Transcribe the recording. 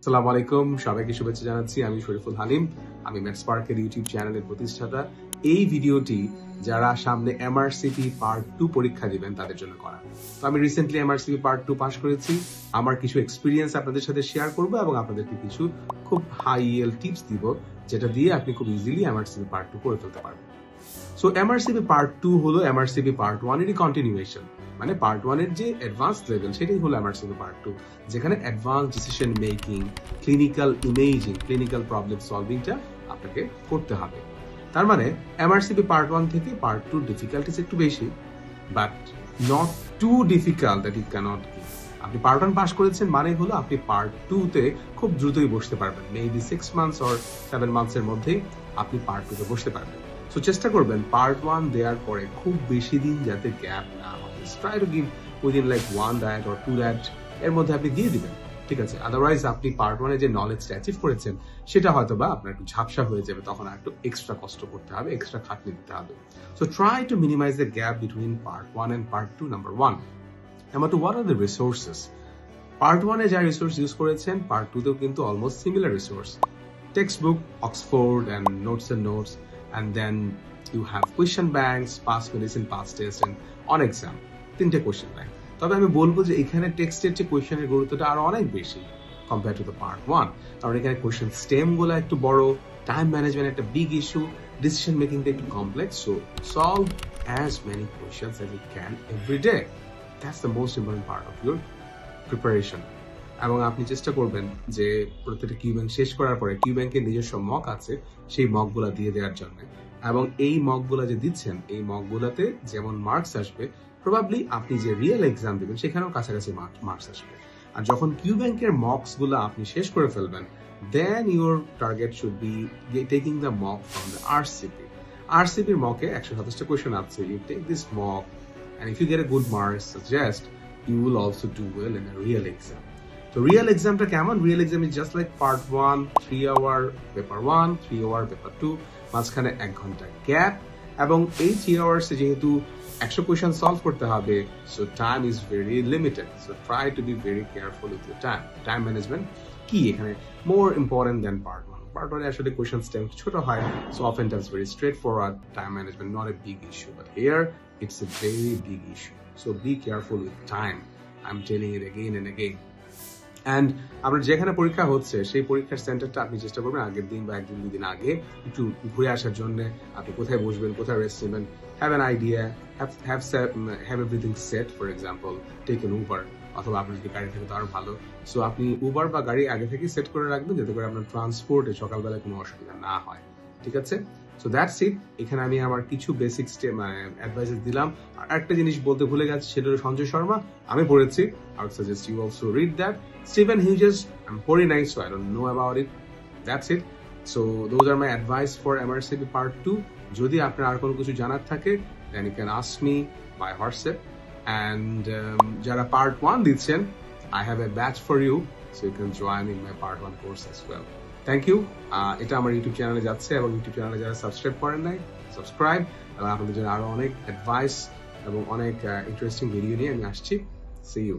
আসসালামু আলাইকুম, সবাইকে শুভেচ্ছা জানাচ্ছি। আমি শরীফুল হালিম, আমি ম্যাথস্পার্কের ইউটিউব চ্যানেলের প্রতিষ্ঠাতা। এই ভিডিওটি যারা সামনে এমআরসিপি পার্ট 2 পরীক্ষা দিবেন তাদের জন্য করা। তো আমি রিসেন্টলি এমআরসিপি পার্ট 2 পাস করেছি। আমার কিছু এক্সপিরিয়েন্স আপনাদের সাথে শেয়ার করব এবং আপনাদেরকে কিছু খুব হাই ইয়েল টিপস দিব, যেটা দিয়ে আপনি খুব ইজিলি এমআরসিপি পার্ট 2 করে ফেলতে পারবেন। সো এমআরসিপি পার্ট 2 হলো এমআরসিপি পার্ট 1 এরই কন্টিনিউয়েশন। মানে পার্ট 1 এর যে অ্যাডভান্স লেভেল সেটাই হলো এমআরসিপি পার্ট 2, যেখানে advance decision making, clinical imaging, clinical problem সলভিংটা আপনাকে করতে হবে। তার মানে এমআরসিপি পার্ট 1 থেকে পার্ট 2 ডিফিকাল্টিস একটু বেশি, but not too difficult that you cannot give. আপনি পার্ট 1 পাস করেছেন মানে হলো আপনি পার্ট 2 তে খুব দ্রুতই বসতে পারবেন। মেবি 6 মান্থস অর 7 মান্থসের মধ্যেই আপনি পার্ট 2 তে বসতে পারবেন। সো চেষ্টা করবেন পার্ট 1 দেওয়ার পরে খুব বেশি দিন যাতে গ্যাপ না হয়। Try to give within like 1 that or 2 that এর মধ্যে আপনি দিয়ে দিবেন, ঠিক আছে? আদারওয়াইজ আপনি পার্ট 1 এ যে নলেজটা অ্যাচিভ করেছেন সেটা হয়তো বা আপনার একটু ঝাপসা হয়ে যাবে, তখন আর একটু এক্সট্রা কষ্ট করতে হবে, এক্সট্রা খাটনি দিতে হবে। So try to minimise the gap between part 1 and part 2, number 1. Number 2, what are the resources? Part 1 এ যা রিসোর্স ইউজ করেছেন পার্ট 2 তেও কিন্তু almost similar resource. Textbook, Oxford and notes, and then you have question banks, past medicine, past test, and on exam. 3টে question bank. তবে আমি বলবো যে এখানে টেক্সটের যে কোয়েশ্চেনের গুরুত্বটা আরো অনেক বেশি কম্পেয়ার টু দ্য পার্ট 1, কারণ এখানে কোয়েশ্চেন স্টেম গুলো একটু বড়, টাইম ম্যানেজমেন্ট একটা বিগ ইস্যু, ডিসিশন মেকিংটা একটু complex. So solve as many questions as you can every day. That's the most important part of your preparation. এবং আপনি চেষ্টা করবেন যে প্রত্যেকটা কিউ ব্যাংক শেষ করার পরে কিউ ব্যাংকের নিজস্ব মক আছে, সেই মকগুলা দিয়ে দেওয়ার জন্য। এবং এই মকগুলা যে দিচ্ছেন, এই মকগুলাতে যেমন মার্কস আসবে, প্রবাবলি আপনি যে রিয়েল এক্সাম দিবেন সেখানেও কাছাকাছি মার্কস আসবে। আর যখন কিউ ব্যাংকের মকস গুলো আপনি শেষ করে ফেলবেন, then your target should be taking the mock from the RCP. আরসিপির মকে 127টা কোয়েশ্চেন আছে। You take this mock and if you get a good marks, suggest you will also do well in a real exam. So real exam টা কেমন? Real exam is just like part 1, 3 hour paper 1, 3 hour paper 2, মাঝখানে 1 ঘন্টা gap. এবং এই 3 hours এ যেহেতু 100 question solve করতে হবে, so time is very limited. So try to be very careful with your time. Time management কি এখানে more important than part 1. Part 1 আসলে কোয়েশ্চেন স্টেম ছোট হয়, so often that's very straightforward. Time management not a big issue, but here it's a very big issue. So be careful with time. I'm telling it again and again. And আপনার যেখানে পরীক্ষা হচ্ছে সেই পরীক্ষার সেন্টারটা আপনি চেষ্টা করবেন আগের দিন বা একদিন দুদিন আগে একটু ঘুরে আসার জন্য। আপনি কোথায় বসবেন, কোথায় রেস্ট নেবেন, have an idea, have everything set. For example, take an Uber, অথবা আপনার যদি গাড়ি থাকে তো আরো ভালো। সো আপনি উবার বা গাড়ি আগে থেকে সেট করে রাখবেন, যাতে করে আপনার ট্রান্সপোর্টে সকালবেলায় কোনো অসুবিধা না হয়, ঠিক আছে? So that's it. এখানে আমি আমার কিছু বেসিক অ্যাডভাইসেস দিলাম। আর একটা জিনিস বলতে ভুলে গেছি, সেটা হলো সঞ্জয় শর্মা, আমি পড়েছি। I would suggest you also read that. Stephen Hughes, I'm very nice, so I don't know about it. That's it. So those are my advice for MRCP Part 2. যদি আপনার আর কোনো কিছু জানার থাকে, then you can ask me by WhatsApp. And যারা Part 1 দিচ্ছেন, I have a batch for you, so you can join in my Part 1 course as well. Thank you. এটা আমার ইউটিউব চ্যানেলে যাচ্ছে, এবং ইউটিউব চ্যানেলে যারা সাবস্ক্রাইব করেন নাই, সাবস্ক্রাইব। এবং আপনাদের জন্য আরো অনেক অ্যাডভাইস এবং অনেক ইন্টারেস্টিং ভিডিও নিয়ে আমি আসছি। See you.